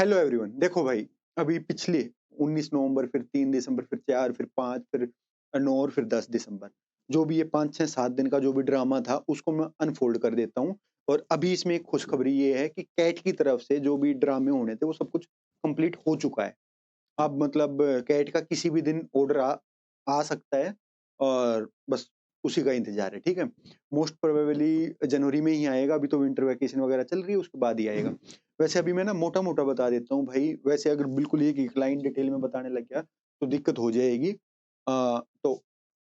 Hello everyone. देखो भाई, अभी पिछले 19 नवंबर, फिर 3 दिसंबर, फिर 4, फिर 5, फिर 9 और फिर 10 दिसंबर, जो भी ये 5, 6, 7 दिन का जो भी ड्रामा था उसको मैं अनफोल्ड कर देता हूँ। और अभी इसमें एक खुशखबरी ये है कि कैट की तरफ से जो भी ड्रामे होने थे वो सब कुछ कंप्लीट हो चुका है। अब मतलब कैट का किसी भी दिन ऑर्डर आ सकता है और बस उसी का इंतज़ार है, ठीक है? मोस्ट प्रोबेबली जनवरी में ही आएगा, अभी तो विंटर वैकेशन वगैरह चल रही है, उसके बाद ही आएगा। वैसे अभी मैं ना मोटा-मोटा बता देता हूँ भाई, वैसे अगर बिल्कुल एक-एक लाइन डिटेल में बताने लग गया, तो दिक्कत हो जाएगी। तो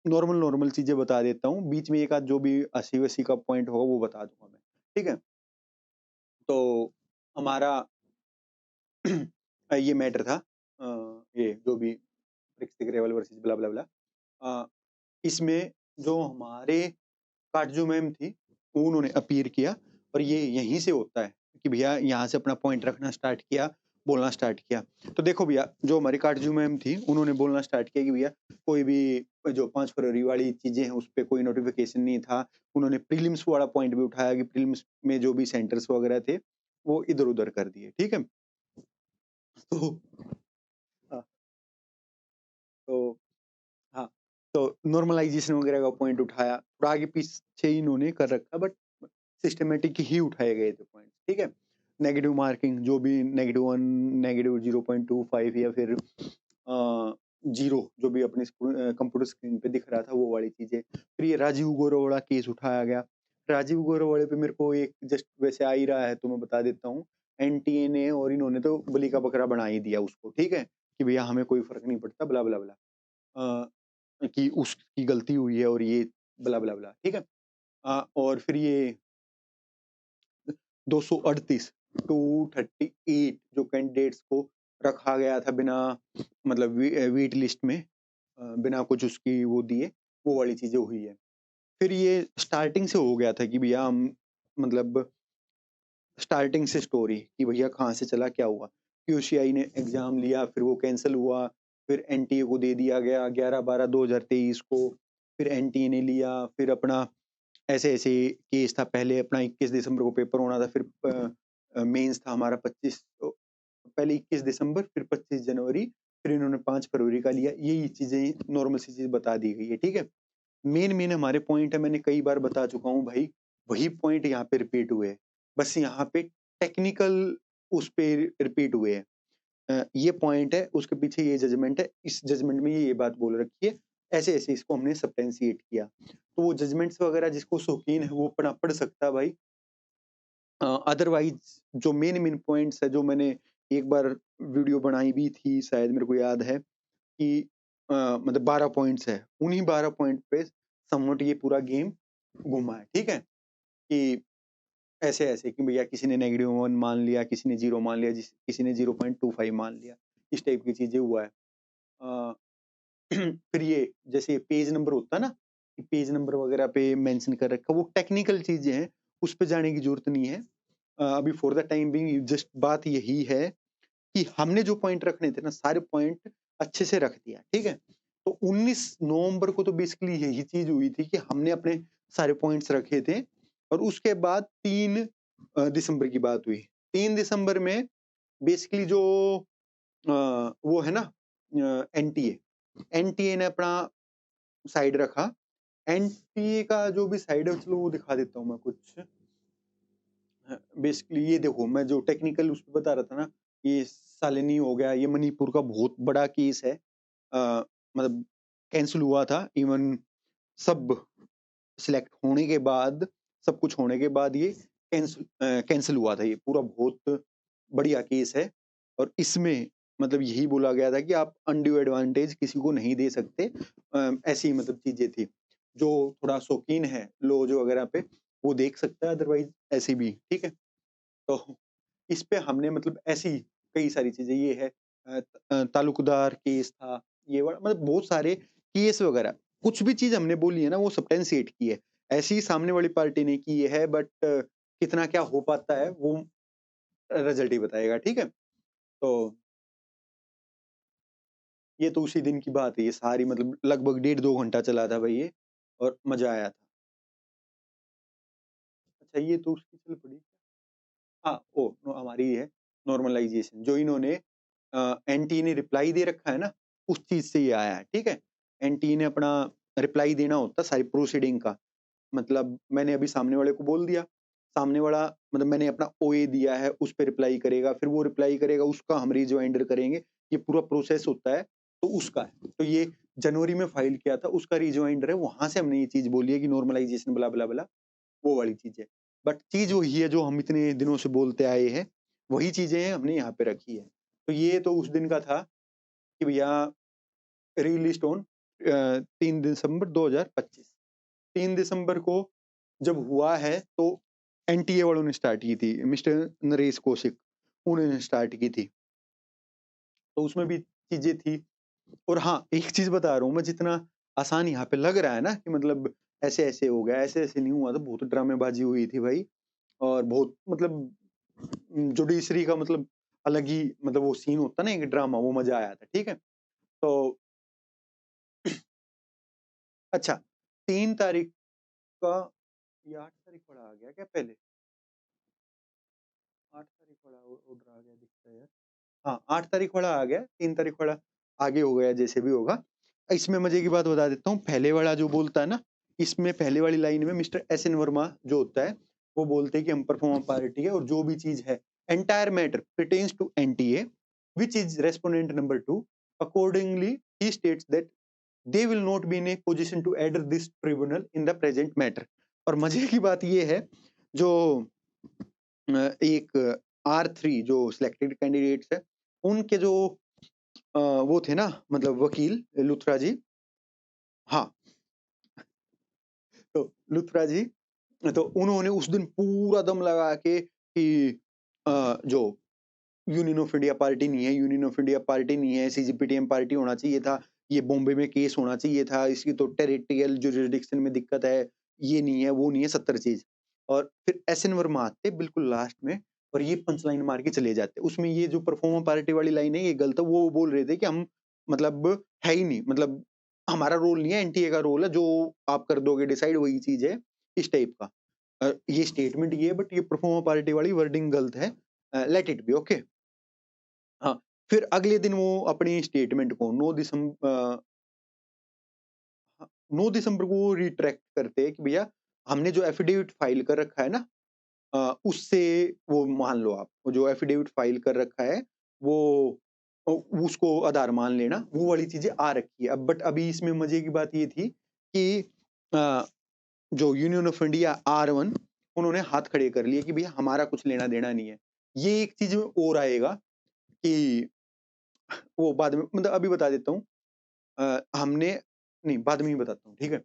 नॉर्मल-नॉर्मल चीज़ें बता देता हूँ, बीच में एक आध जो भी हँसी-वसी का पॉइंट होगा वो बता दूँगा मैं, ठीक है? तो हमारा ये मैटर था, ये जो भी ऋतिक ग्रेवाल वर्सेस ब्ला ब्ला ब्ला। अ, इसमें जो हमारे काटजू मैम थी, उन्होंने अपीयर किया और ये यहीं से होता है कि भैया यहाँ से अपना पॉइंट रखना स्टार्ट किया, बोलना स्टार्ट किया। तो देखो भैया, जो हमारी काटजू मैम थी, उन्होंने बोलना स्टार्ट किया कि भैया कोई भी जो 5 फरवरी वाली चीज़ें हैं, उस पे कोई नोटिफ़िकेशन नहीं था। उन्होंने प्रीलिम्स वाला पॉइंट भी उठाया कि प्रीलिम्स में जो भी सेंटर्स वगैरह थे, वो इधर-उधर कर दिए, ठीक है? तो हाँ, तो हाँ, तो नॉर्मलाइज़ेशन वगैरह का पॉइंट उठाया, थोड़ा आगे-पीछे इन्होंने कर रखा, बट सिस्टमैटिक ही उठाए गए थे पॉइंट्स, ठीक है? नेगेटिव मार्किंग जो भी -1, -0.25 या फिर 0 जो भी अपने कंप्यूटर स्क्रीन पे दिख रहा था वो वाली चीज़ें। फिर ये राजीव गौरव वाला केस उठाया गया। राजीव गौरव वाले पे मेरे को एक जस्ट वैसे आ ही रहा है तो मैं बता देता हूँ। एनटीए ने और इन्होंने तो बलि का बकरा बना ही दिया उसको, ठीक है? कि भैया हमें कोई फ़र्क नहीं पड़ता ब्ला, ब्ला, ब्ला। कि उसकी गलती हुई है और ये ब्ला, ब्ला, ब्ला, ठीक है? और फिर ये 238 238 जो कैंडिडेट्स को रखा गया था बिना मतलब वेट लिस्ट में, बिना कुछ उसकी वो दिए, वो वाली चीज़ें हुई है। फिर ये स्टार्टिंग से हो गया था कि भैया हम मतलब स्टार्टिंग से स्टोरी कि भैया कहाँ से चला, क्या हुआ? क्यूसीआई ने एग्ज़ाम लिया, फिर वो कैंसल हुआ, फिर एनटीए को दे दिया गया 11/12/2023 को, फिर एनटीए ने लिया, फिर अपना ऐसे-ऐसे केस था, पहले अपना 21 दिसंबर को पेपर होना था, फिर मेंस था हमारा 25 पहले 21 दिसंबर फिर 25 जनवरी, फिर इन्होंने 5 फरवरी का लिया। यही चीज़ें नॉर्मल सी चीज़ बता दी गई है, ठीक है? मेन-मेन हमारे पॉइंट है, मैंने कई बार बता चुका हूँ भाई, वही पॉइंट यहाँ पे रिपीट हुए हैं। बस यहाँ पे टेक्निकल उस पे रिपीट हुए हैं। ये पॉइंट है, उसके पीछे ये जजमेंट है, इस जजमेंट में ये बात बोल रखी है, ऐसे-ऐसे इसको हमने सब्सटेंशिएट किया। तो वो जजमेंट्स वगैरह जिसको शौकीन है वो अपना पढ़ सकता है भाई। अदरवाइज़ जो मेन-मेन पॉइंट्स है जो मैंने एक बार वीडियो बनाई भी थी शायद मेरे को याद है कि मतलब 12 पॉइंट्स है। उन्हीं 12 पॉइंट पे समवॉट ये पूरा गेम घुमा है, ठीक है? कि ऐसे-ऐसे कि भैया किसी ने -1 मान लिया, किसी ने 0 मान लिया, किसी ने 0.25 मान लिया। इस टाइप की चीज़ें हुआ है। अ, फिर ये जैसे पेज नंबर होता है ना, कि पेज नंबर वगैरह पे मेंशन कर रखा है, वो टेक्निकल चीज़ें हैं, उस पे जाने की ज़रूरत नहीं है। अभी for the time being just बात यही है कि हमने जो पॉइंट रखने थे ना, सारे पॉइंट अच्छे से रख दिया, ठीक है? तो 19 नवंबर को तो बेसिकली यही चीज़ हुई थी कि हमने अपने सारे पॉइंट्स रखे थे और उसके बाद 3 दिसंबर की बात हुई। 3 दिसंबर में बेसिकली जो वो है ना, एनटीए, एनटीए ने अपना साइड रखा। एनटीए का जो भी साइड है चलो वो दिखा देता हूँ मैं कुछ। बेसिकली ये देखो मैं जो टेक्निकल उस पे बता रहा था ना, ये शालिनी हो गया, ये मणिपुर का बहुत बड़ा केस है। मतलब कैंसल हुआ था, इवन सब सिलेक्ट होने के बाद, सब कुछ होने के बाद ये कैंसल हुआ था, ये पूरा बहुत बढ़िया केस है। और इसमें मतलब यही बोला गया था कि आप अनड्यू एडवांटेज किसी को नहीं दे सकते। ऐसी मतलब चीज़ें थी। जो थोड़ा शौकीन है लॉज वगैरह पे, वो देख सकता है, अदरवाइज़ ऐसे भी, ठीक है? तो इस पे हमने मतलब ऐसी कई सारी चीज़ें ये है, तालुकदार केस था, ये वाला मतलब बहुत सारे केस वगैरह, कुछ भी चीज़ हमने बोली है ना वो सब्सटेंशिएट की है। ऐसे ही सामने वाली पार्टी ने की है, बट कितना क्या हो पाता है वो रिजल्ट ही बताएगा, ठीक है? तो ये तो उसी दिन की बात है, ये सारी मतलब लगभग डेढ़ 2 घंटा चला था भाई ये और मज़ा आया था। अच्छा ये तो उसकी चल पड़ी। हाँ, हमारी है नॉर्मलाइजेशन जो इन्होंने एनटीए ने रिप्लाई दे रखा है ना, उस चीज से ये आया है, ठीक है। एनटीए ने अपना रिप्लाई देना होता है सारी प्रोसीडिंग का, मतलब मैंने अभी सामने वाले को बोल दिया, सामने वाला मतलब मैंने अपना ओए दिया है, उस पे रिप्लाई करेगा, फिर वो रिप्लाई करेगा, उसका हम रिजॉइंडर करेंगे, ये पूरा प्रोसेस होता है, तो उसका है। तो ये जनवरी में फाइल किया था, उसका रिजॉइंडर है, वहां से हमने ये चीज बोली है कि नॉर्मलाइजेशन ब्ला ब्ला ब्ला, वो वाली चीज है। बट चीज वही है जो हम इतने दिनों से बोलते आए हैं, वही चीजें हमने यहाँ पे रखी है। तो ये तो उस दिन का था कि भैया रिलीज ऑन 3 दिसंबर 2025। 3 दिसंबर को जब हुआ है तो एनटीए वालों ने स्टार्ट की थी, मिस्टर नरेश कौशिक उन्होंने स्टार्ट की थी, तो उसमें भी चीजें थी। और हाँ, एक चीज बता रहा हूँ मैं, जितना आसान यहाँ पे लग रहा है ना कि मतलब ऐसे ऐसे हो गया, ऐसे ऐसे नहीं हुआ, तो बहुत ड्रामेबाजी हुई थी भाई। और बहुत मतलब जुडिशरी का मतलब अलग ही मतलब वो सीन होता ना, एक ड्रामा, वो मजा आया था, ठीक है। तो अच्छा, 3 तारीख का, ये 8 तारीख वाला आ गया क्या पहले? 8 तारीख वाला ऑर्डर आ गया दिखता है यार। हाँ, 8 तारीख वाला आ गया, 3 तारीख वाला आगे हो गया, जैसे भी होगा। इसमें मजे की बात बता देता हूँ, पहले वाला जो बोलता है ना, इसमें पहले वाली लाइन में मिस्टर एस एन वर्मा जो होता है, वो बोलते हैं कि हम परफॉर्म पार्टी है, और जो भी चीज है, entire matter pertains to NTA which is respondent number 2, accordingly he states that they will not be in a position to address this tribunal in the present matter। और मजे की बात ये है, जो एक R3 जो सिलेक्टेड कैंडिडेट्स है, उनके जो वो थे ना, मतलब वकील लुथरा जी, हाँ, तो लुथरा जी, तो उन्होंने उस दिन पूरा दम लगा के कि जो यूनियन ऑफ इंडिया पार्टी नहीं है, यूनियन ऑफ इंडिया पार्टी नहीं है, सीजीपीटीएम पार्टी होना चाहिए था, ये बॉम्बे में केस होना चाहिए था, इसकी तो टेरिटोरियल जुरिसडिक्शन में दिक्कत है, ये नहीं है, वो नहीं है, 70 चीज। और फिर एसएन वर्मा आते बिल्कुल लास्ट में, और ये पंच लाइन मार के चले जाते। उसमें ये जो परफॉर्मर पार्टी वाली लाइन है, ये गलत है। वो बोल रहे थे कि हम मतलब है ही नहीं, मतलब हमारा रोल नहीं है, एनटीए का रोल है, जो आप कर दोगे डिसाइड वही चीज है, इस टाइप का। ये स्टेटमेंट ये है, बट ये परफॉर्मर पार्टी वाली वर्डिंग गलत है, लेट इट बी ओके। हाँ, फिर अगले दिन वो अपनी स्टेटमेंट को 9 दिसंबर को रिट्रैक्ट करते हैं कि भैया हमने जो एफिडेविट फाइल कर रखा है ना, उससे वो मान लो, आप वो जो एफिडेविट फाइल कर रखा है, वो अ, उसको आधार मान लेना, वो वाली चीजें आ रखी है। अब बट अभी इसमें मजे की बात ये थी कि अ, जो यूनियन ऑफ इंडिया R1, उन्होंने हाथ खड़े कर लिए कि भैया हमारा कुछ लेना देना नहीं है। ये एक चीज और आएगा कि वो बाद में, मतलब अभी बता देता हूँ। हमने नहीं, बाद में ही बताता हूँ, ठीक है।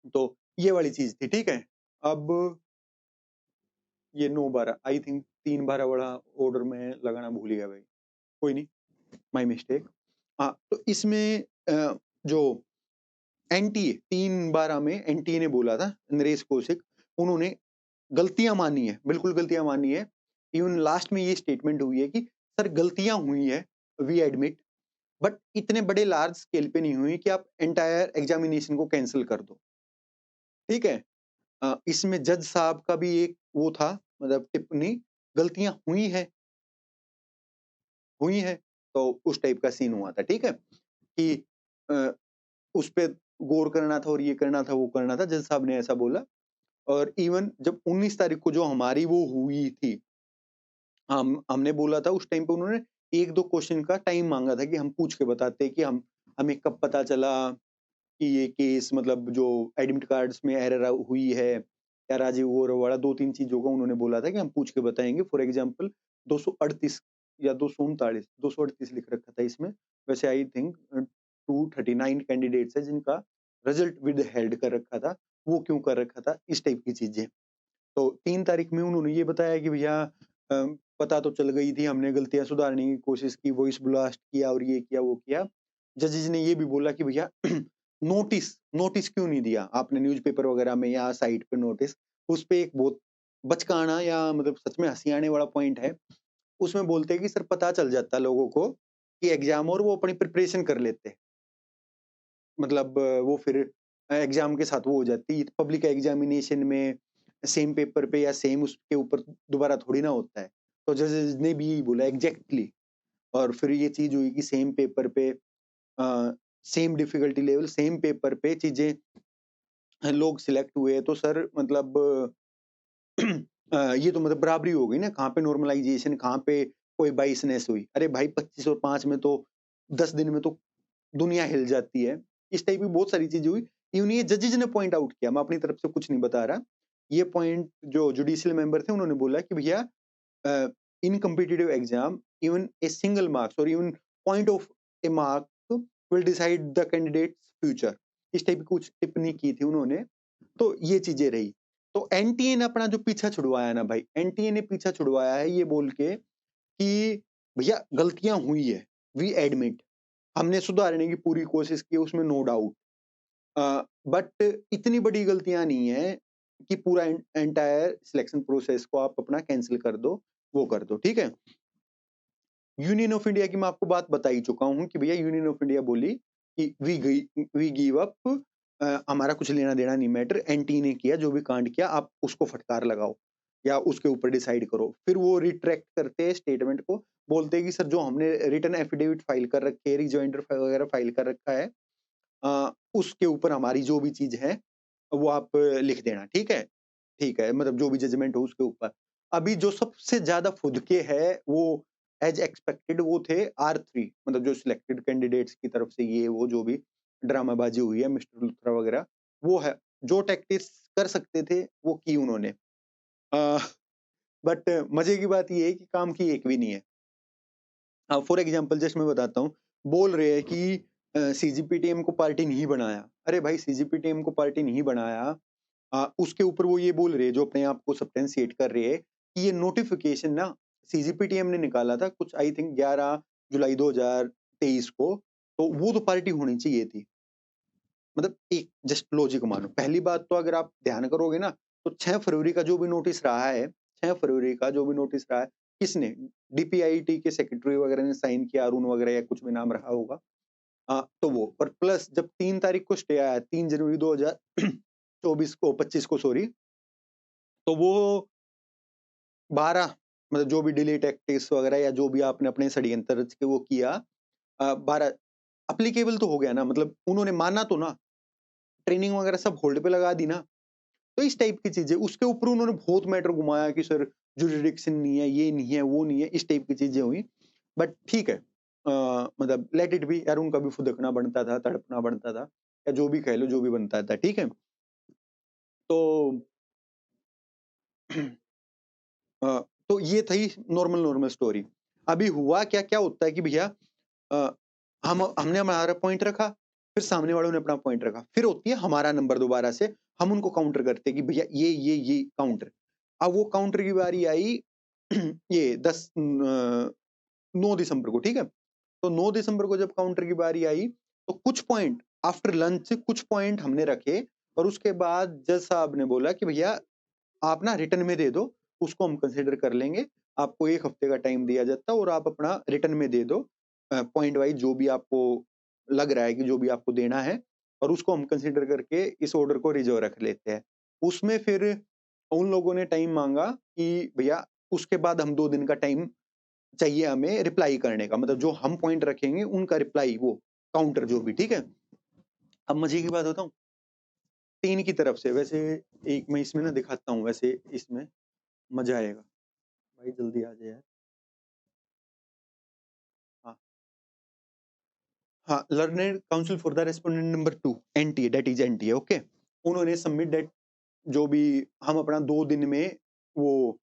तो ये वाली चीज थी, ठीक है। अब ये 9/12 आई थिंक, 3/12 वाला ऑर्डर में लगाना भूल गया भाई, कोई नहीं, माय मिस्टेक। हाँ, तो इसमें जो एनटीए 3/12 में एनटीए ने बोला था, नरेश कौशिक, उन्होंने गलतियां मानी है, बिल्कुल गलतियां मानी है। इवन लास्ट में ये स्टेटमेंट हुई है कि सर गलतियां हुई है, वी एडमिट, बट इतने बड़े लार्ज स्केल पे नहीं हुई कि आप एंटायर एग्जामिनेशन को कैंसिल कर दो, ठीक है। इसमें जज साहब का भी एक वो था, मतलब टिप्पणी, गलतियां हुई है, तो उस टाइप का सीन हुआ था, ठीक है, कि अ, उस पे गौर करना था, और ये करना था, वो करना था, जज साहब ने ऐसा बोला। और इवन जब 19 तारीख को जो हमारी वो हुई थी, हमने बोला था, उस टाइम पे उन्होंने 1-2 क्वेश्चन का टाइम मांगा था कि हम पूछ के बताते कि हमें कब पता चला कि ये केस, मतलब जो एडमिट कार्ड्स में एरर हुई है, या राजीव गौरव वाला 2-3 चीज़ों का उन्होंने बोला था कि हम पूछ के बताएँगे। फॉर एग्ज़ाम्पल 238 या 239, 238 लिख रखा था इसमें। वैसे आई थिंक 239 कैंडिडेट्स हैं जिनका रिजल्ट विथहेल्ड कर रखा था। वो क्यों कर रखा था? इस टाइप की चीज़ें। तो 3 तारीख में उन्होंने ये बताया कि भैया पता तो चल गई थी, हमने गलतियाँ सुधारने की कोशिश की, वॉइस ब्लास्ट किया और ये किया, वो किया। जजेस ने ये भी बोला कि भैया नोटिस नोटिस क्यों नहीं दिया आपने न्यूज़पेपर वगैरह में या साइट पे नोटिस? उस पे एक बहुत बचकाना या मतलब सच में हँसी आने वाला पॉइंट है। उसमें बोलते हैं कि सर पता चल जाता लोगों को कि एग्ज़ाम, और वो अपनी प्रिपरेशन कर लेते। मतलब वो फिर एग्ज़ाम के साथ वो हो जाती। पब्लिक एग्ज़ामिनेशन में सेम पेपर पे या सेम उसके ऊपर दोबारा थोड़ी ना होता है। तो जजेस ने भी यही बोला एग्जैक्टली। और फिर ये चीज हुई कि सेम पेपर पे, same difficulty level, same paper पे चीजें लोग सिलेक्ट हुए, तो सर मतलब ये तो मतलब बराबरी हो गई ना, कहाँ पे नॉर्मलाइजेशन, कहाँ पे कोई बाइसनेस हुई। अरे भाई 25 और 5 में तो 10 दिन में तो दुनिया हिल जाती है। इस टाइप की बहुत सारी चीजें हुई। इवन ये जजेज ने पॉइंट आउट किया, मैं अपनी तरफ से कुछ नहीं बता रहा। ये पॉइंट जो जुडिशियल मेंबर थे उन्होंने बोला कि भैया in competitive exam even a single marks or even point of a mark will decide the candidate's future। इस टाइप की कुछ टिप्पणी की थी उन्होंने। तो ये चीजें रही। तो एनटीए ने अपना जो पीछा छुड़वाया ना भाई, एनटीए ने पीछा छुड़वाया है ये बोल के कि भैया गलतियां हुई है, वी एडमिट, हमने सुधारने की पूरी कोशिश की, उसमें नो डाउट। बट इतनी बड़ी गलतियां नहीं है कि पूरा एंटायर सिलेक्शन प्रोसेस को आप अपना कैंसिल कर दो, वो कर दो, ठीक है। यूनियन ऑफ इंडिया की मैं आपको बात बता ही चुका हूं कि भैया यूनियन ऑफ इंडिया बोली कि वी गिव अप, हमारा कुछ लेना देना नहीं मैटर, एनटी ने किया जो भी कांड किया, आप उसको फटकार लगाओ या उसके ऊपर डिसाइड करो। फिर वो रिट्रैक्ट करते हैं स्टेटमेंट को, बोलते हैं कि सर जो हमने रिटर्न एफिडेविट फाइल कर रखे है, रिजॉइंडर वगैरह फाइल कर रखा है, उसके ऊपर हमारी जो भी चीज है वो आप लिख देना, ठीक है। ठीक है, मतलब जो भी जजमेंट हो उसके ऊपर। अभी जो सबसे ज्यादा फुदके है वो एज एक्सपेक्टेड वो थे R3, मतलब जो सिलेक्टेड कैंडिडेट्स की तरफ से ये वो जो भी ड्रामाबाजी हुई है, मिस्टर लुथरा वगैरह, वो है जो टैक्टिक्स कर सकते थे वो की उन्होंने। बट मजे की बात ये है कि काम की एक भी नहीं है। फॉर एग्जाम्पल जस्ट मैं बताता हूँ, बोल रहे हैं कि सीजीपीटीएम को पार्टी नहीं बनाया। अरे भाई सीजीपीटीएम को पार्टी नहीं बनाया, उसके ऊपर वो ये बोल रहे हैं, जो अपने आप को सब्सटेंशिएट कर रहे हैं कि ये नोटिफिकेशन ना सीजीपीटीएम ने निकाला था कुछ आई थिंक 11 जुलाई 2023 को, तो वो तो पार्टी होनी चाहिए थी। मतलब एक जस्ट लॉजिक मानो, पहली बात तो अगर आप ध्यान करोगे ना, तो 6 फरवरी का जो भी नोटिस रहा है, 6 फरवरी का जो भी नोटिस रहा है, किसने, डीपीआईटी के सेक्रेटरी वगैरह ने साइन किया, अरुण वगैरह या कुछ भी नाम रहा होगा। तो वो और प्लस जब 3 तारीख को स्टे आया, 3 जनवरी 2024 को, 25 को सॉरी, तो वो 12, मतलब जो भी डिले टैक्टिक्स वगैरह या जो भी आपने अपने षड्यंत्र रच के वो किया, 12 एप्लीकेबल तो हो गया ना, मतलब उन्होंने माना तो ना, ट्रेनिंग वगैरह सब होल्ड पे लगा दी ना। तो इस टाइप की चीजें, उसके ऊपर उन्होंने बहुत मैटर घुमाया कि सर जुरिडिक्शन नहीं है, ये नहीं है, वो नहीं है, इस टाइप की चीजें हुई। बट ठीक है, मतलब लेट इट बी यार, उनका भी फुदकना बनता था, तड़पना बनता था, या जो भी कह लो, जो भी बनता था, ठीक है। तो तो ये थी नॉर्मल नॉर्मल स्टोरी। अभी हुआ क्या, क्या होता है कि भैया अ, हमने हमारा पॉइंट रखा, फिर सामने वालों ने अपना पॉइंट रखा, फिर होती है हमारा नंबर दोबारा से, हम उनको काउंटर करते हैं कि भैया ये काउंटर। अब वो काउंटर की बारी आई ये 9 दिसंबर को, ठीक है। तो 9 दिसंबर को जब काउंटर की बारी आई, तो कुछ पॉइंट आफ्टर लंच कुछ पॉइंट हमने रखे, और उसके बाद जज साहब ने बोला कि भैया आप ना रिटर्न में दे दो, उसको हम कंसिडर कर लेंगे। आपको 1 हफ्ते का टाइम दिया जाता है और आप अपना रिटर्न में दे दो, पॉइंट वाइज जो भी आपको लग रहा है कि जो भी आपको देना है, और उसको हम कंसिडर करके इस ऑर्डर को रिजर्व रख लेते हैं। उसमें फिर उन लोगों ने टाइम मांगा कि भैया उसके बाद हम 2 दिन का टाइम चाहिए हमें रिप्लाई करने का, मतलब जो हम पॉइंट रखेंगे उनका रिप्लाई, वो काउंटर जो भी, ठीक है। अब मजे की बात बताऊं, 3 की तरफ से वैसे, एक मैं इसमें ना दिखाता हूँ, वैसे इसमें मजा आएगा। भाई जल्दी आ जाए यार। हाँ, हाँ, learned council for the respondent number 2, NTA, that is NTA, okay. उन्होंने सबमिट दैट, जो भी हम अपना 2 दिन में वो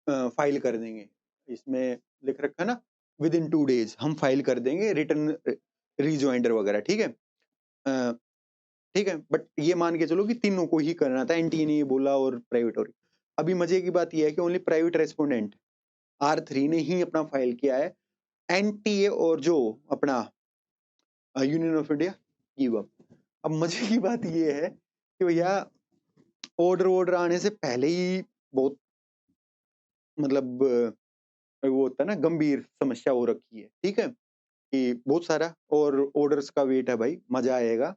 फाइल कर देंगे। इसमें लिख रखा है ना, विद इन 2 डेज हम फाइल कर देंगे रिटर्न रिजॉइंडर वगैरह, ठीक है। अ, ठीक है, बट ये मान के चलो कि तीनों को ही करना था, एनटीए ने ये बोला और प्राइवेट, और अभी मजे की बात ये है कि ओनली प्राइवेट रेस्पोंडेंट R3 ने ही अपना फाइल किया है। एनटीए और जो अपना union of India give up. अब मजे की बात ये है कि भैया ऑर्डर ऑर्डर आने से पहले ही बहुत, मतलब वो होता है ना, गंभीर समस्या हो रखी है, ठीक है, कि बहुत सारा और ऑर्डर्स का वेट है भाई, मजा आएगा।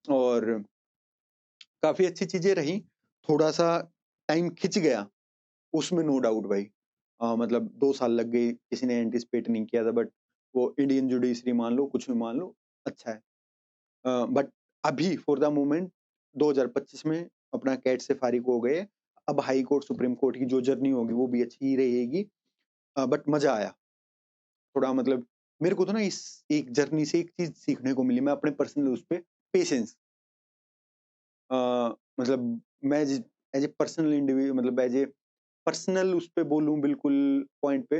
और काफी अच्छी चीजें रही, थोड़ा सा टाइम खिंच गया उसमें, नो डाउट भाई। मतलब 2 साल लग गए, किसी ने एंटिसिपेट नहीं किया था, बट वो इंडियन जुडिशरी मान लो, कुछ भी मान लो, अच्छा है। बट अभी फॉर द मोमेंट 2025 में अपना कैट से फारिग हो गए। अब हाई कोर्ट, सुप्रीम कोर्ट की जो जर्नी होगी वो भी अच्छी ही रहेगी। बट मज़ा आया। थोड़ा मतलब मेरे को तो ना इस एक जर्नी से एक चीज़ सीखने को मिली, मैं अपने पर्सनल उस पे पेशेंस। अ, मतलब मैं जिस एज़ ए पर्सनल मतलब एज़ ए पर्सनल उस पे बोलूँ बिल्कुल पॉइंट पे,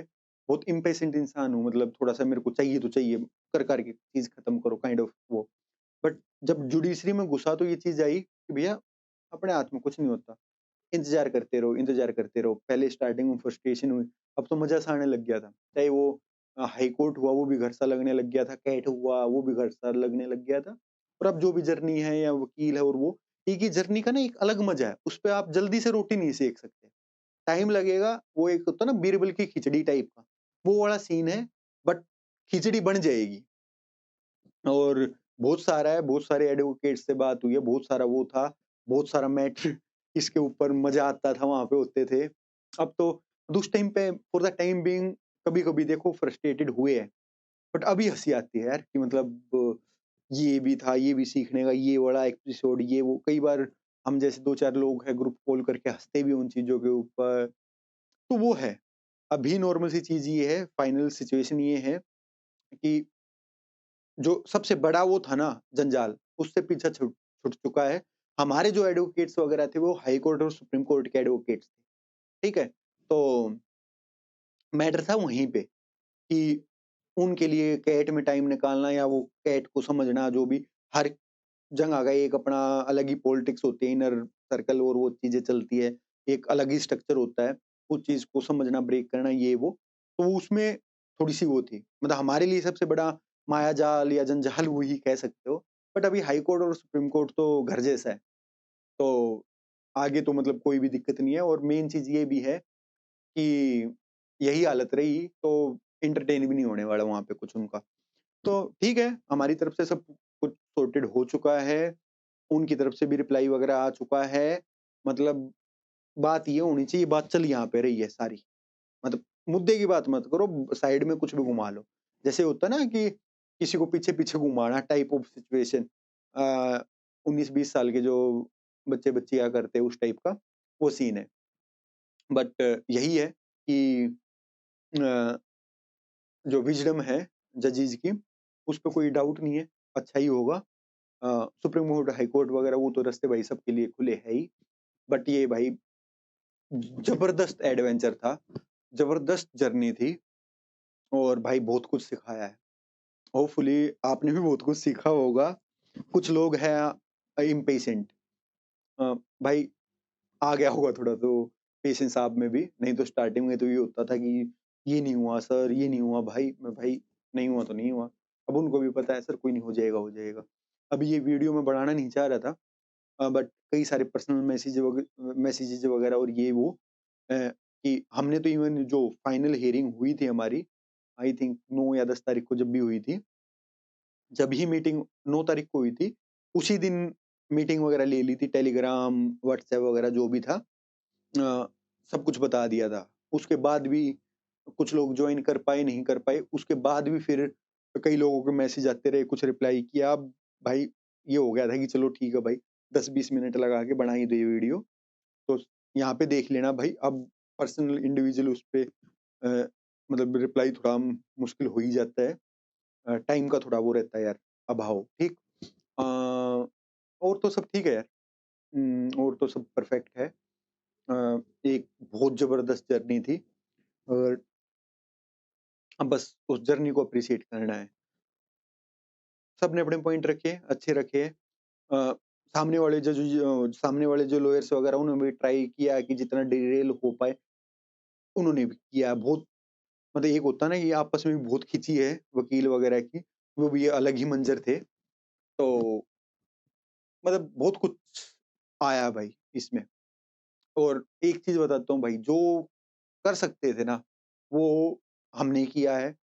बहुत इम्पेशेंट इंसान हूँ, मतलब थोड़ा-सा मेरे को चाहिए तो चाहिए, कर के चीज़ खत्म करो काइंड ऑफ वो। बट जब जुडिशरी में घुसा तो ये चीज़ आई कि भैया अपने हाथ में कुछ नहीं होता। इंतज़ार करते रहो, इंतज़ार करते रहो। पहले स्टार्टिंग में फ्रस्ट्रेशन हुई, अब तो मज़ा सा आने लग गया था। चाहे वो हाई कोर्ट हुआ वो भी घर सा लगने लग गया था, कैट हुआ वो भी घर सा लगने लग गया था। और अब जो भी जर्नी है या वकील है और वो, एक ही जर्नी का ना एक अलग मज़ा है। उसपे आप जल्दी से रोटी नहीं सेक सकते। टाइम लगेगा, वो एक होता है ना बीरबल की खिचड़ी टाइप का, वो वाला सीन है, बट खिचड़ी बन जाएगी। और बहुत सारा है, बहुत सारे एडवोकेट से बात हुई है, बहुत सारा वो था, बहुत सारा मैटर इसके ऊपर मज़ा आता था, वहाँ पे होते थे। अब तो उस टाइम पे फॉर द टाइम बीइंग कभी-कभी देखो फ्रस्ट्रेटेड हुए हैं, बट अभी हँसी आती है यार कि मतलब ये भी था, ये भी सीखने का, ये वाला एपिसोड, ये वो। कई बार हम जैसे 2-4 लोग हैं ग्रुप कॉल करके हँसते भी हैं उन चीज़ों के ऊपर, तो वो है। अभी नॉर्मल सी चीज़ ये है, फाइनल सिचुएशन ये है कि जो सबसे बड़ा वो था ना जंजाल, उससे पीछा छूट छूट चुका है। हमारे जो एडवोकेट्स वगैरह थे वो हाई कोर्ट और सुप्रीम कोर्ट के एडवोकेट्स थे, ठीक है? तो मैटर था वहीं पे कि उनके लिए कैट में टाइम निकालना या वो कैट को समझना, जो भी हर जगह का एक अपना अलग ही पॉलिटिक्स होती है, इनर सर्कल और वो चीज़ें चलती है, एक अलग ही स्ट्रक्चर होता है, उस चीज़ को समझना, ब्रेक करना ये वो। तो उसमें थोड़ी-सी वो थी, मतलब हमारे लिए सबसे बड़ा मायाजाल या जंजाल वही कह सकते हो। बट अभी हाई कोर्ट और सुप्रीम कोर्ट तो घर जैसा है, तो आगे तो मतलब कोई भी दिक्कत नहीं है। और मेन चीज़ ये भी है कि यही हालत रही तो एंटरटेन भी नहीं होने वाला वहाँ पे कुछ उनका। तो ठीक है, हमारी तरफ से सब कुछ सॉर्टेड हो चुका है, उनकी तरफ से भी रिप्लाई वगैरह आ चुका है। मतलब बात ये होनी चाहिए, बात चल यहाँ पे रही है सारी। मतलब मुद्दे की बात मत करो, साइड में कुछ भी घुमा लो। जैसे होता है ना कि किसी को पीछे-पीछे घुमाना टाइप ऑफ सिचुएशन, 19-20 साल के जो बच्चे-बच्चियाँ करते हैं उस टाइप का, वो सीन है। बट यही है कि अ, जो विज़डम है जजेस की, उस पे कोई डाउट नहीं है, अच्छा ही होगा। सुप्रीम कोर्ट, हाई कोर्ट वगैरह वो तो रास्ते भाई सबके लिए खुले है ही। बट ये भाई ज़बरदस्त एडवेंचर था, ज़बरदस्त जर्नी थी और भाई बहुत कुछ सिखाया है। होपफुली आपने भी बहुत कुछ सीखा होगा। कुछ लोग हैं इम्पेशेंट, भाई आ गया होगा थोड़ा तो पेशेंस आप में भी, नहीं तो स्टार्टिंग में तो ये होता था कि ये नहीं हुआ सर, ये नहीं हुआ भाई, मैं भाई नहीं हुआ तो नहीं हुआ। अब उनको भी पता है सर कोई नहीं, हो जाएगा, हो जाएगा। अभी ये वीडियो मैं बढ़ाना नहीं चाह रहा था, बट कई सारे पर्सनल मैसेजेज़ वगैरह और ये वो, कि हमने तो इवन जो फाइनल हियरिंग हुई थी हमारी, आई थिंक 9 या 10 तारीख को जब भी हुई थी, जब ही मीटिंग 9 तारीख को हुई थी, उसी दिन मीटिंग वगैरह ले ली थी, टेलीग्राम, व्हाट्सएप वगैरह जो भी था, अ, सब कुछ बता दिया था। उसके बाद भी कुछ लोग जॉइन कर पाए, नहीं कर पाए, उसके बाद भी फिर कई लोगों के मैसेज आते रहे, कुछ रिप्लाई किया। अब भाई ये हो गया था कि चलो ठीक है भाई, 10-20 मिनट लगा के बना ही दो ये वीडियो। तो यहाँ पे देख लेना भाई, अब पर्सनल इंडिविजुअल उस पे मतलब रिप्लाई थोड़ा मुश्किल हो ही जाता है। टाइम का थोड़ा वो रहता है यार, अभाव, ठीक? अ, और तो सब ठीक है यार। और तो सब परफेक्ट है। एक बहुत ज़बरदस्त जर्नी थी और अब बस उस जर्नी को अप्रिशिएट करना है। सबने अपने पॉइंट रखे, अच्छे रखे। अ, सामने वाले जो लॉयर्स वगैरह उन्होंने भी ट्राई किया कि जितना डिटेल हो पाए, उन्होंने भी किया। बहुत मतलब एक होता है ना कि आपस में भी बहुत खिंची है वकील वगैरह की, वो भी अलग ही मंज़र थे। तो मतलब बहुत कुछ आया भाई इसमें। और एक चीज़ बताता हूँ भाई, जो कर सकते थे ना, वो हमने किया है।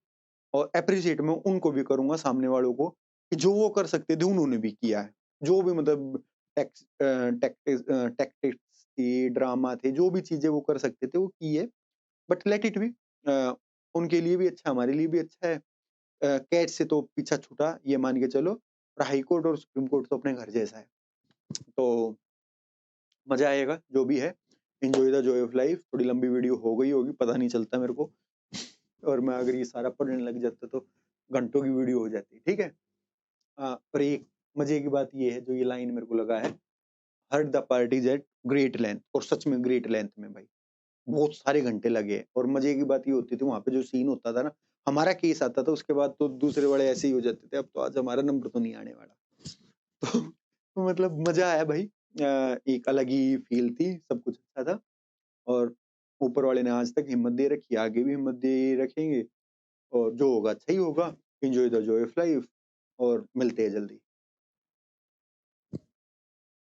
और एप्रिशिएट मैं उनको भी करूँगा सामने वालों को कि जो वो कर सकते थे उन्होंने भी किया है। जो भी मतलब टैक्टिक्स थी, ड्रामा थे, जो भी चीज़ें वो कर सकते थे वो किए। But let it be. उनके लिए भी अच्छा, हमारे लिए भी अच्छा है। कैट से तो पीछा छूटा, ये मान के चलो। और हाई कोर्ट और सुप्रीम कोर्ट तो अपने घर जैसा है। तो मज़ा आएगा जो भी है। Enjoy the Joy of life. थोड़ी लंबी वीडियो हो गई होगी, पता नहीं चलता मेरे को। और मैं अगर ये सारा पढ़ने लग जाता तो घंटों की वीडियो हो जाती, ठीक है? पर एक मज़े की बात ये है, जो ये लाइन मेरे को लगा है, heard the parties at great length. और सच में ग्रेट लेंथ में भाई, बहुत सारे घंटे लगे। और मज़े की बात ये होती थी, वहाँ पे जो सीन होता था ना, हमारा केस आता था, उसके बाद तो दूसरे वाले ऐसे ही हो जाते थे, अब तो आज हमारा नंबर तो नहीं आने वाला। तो मतलब मज़ा आया भाई। एक अलग ही फ़ील थी, सब कुछ अच्छा था। और ऊपर वाले ने आज तक हिम्मत दे रखी है, आगे भी हिम्मत दे रखेंगे। और जो होगा अच्छा ही होगा। Enjoy the Joy of life. और मिलते हैं जल्दी।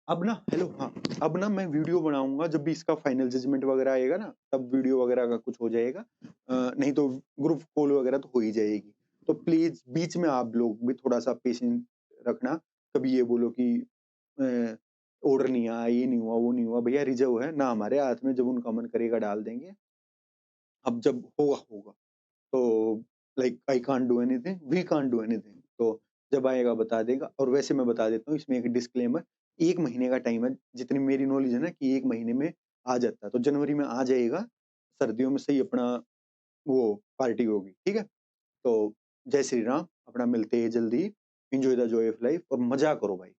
अब ना हेलो, हाँ, अब ना मैं वीडियो बनाऊँगा जब भी इसका फाइनल जजमेंट वगैरह आएगा ना, तब वीडियो वगैरह का कुछ हो जाएगा। नहीं तो ग्रुप कॉल वगैरह तो हो ही जाएगी। तो प्लीज़ बीच में आप लोग भी थोड़ा-सा पेशेंस रखना। कभी ये बोलो कि अ, ऑर्डर नहीं आया, ये नहीं हुआ, वो नहीं हुआ। भैया रिज़र्व है ना हमारे हाथ में, जब उनका मन करेगा डाल देंगे। अब जब होगा, होगा। तो like I can't do anything, we can't do anything. तो जब आएगा बता देगा। और वैसे मैं बता देता हूँ, इसमें एक डिस्क्लेमर, 1 महीने का टाइम है, जितनी मेरी नॉलेज है ना, कि 1 महीने में आ जाता है। तो जनवरी में आ जाएगा, सर्दियों में से ही अपना वो पार्टी होगी, ठीक है? तो जय श्री राम, अपना मिलते हैं जल्दी। Enjoy the Joy of life और मज़ा करो भाई।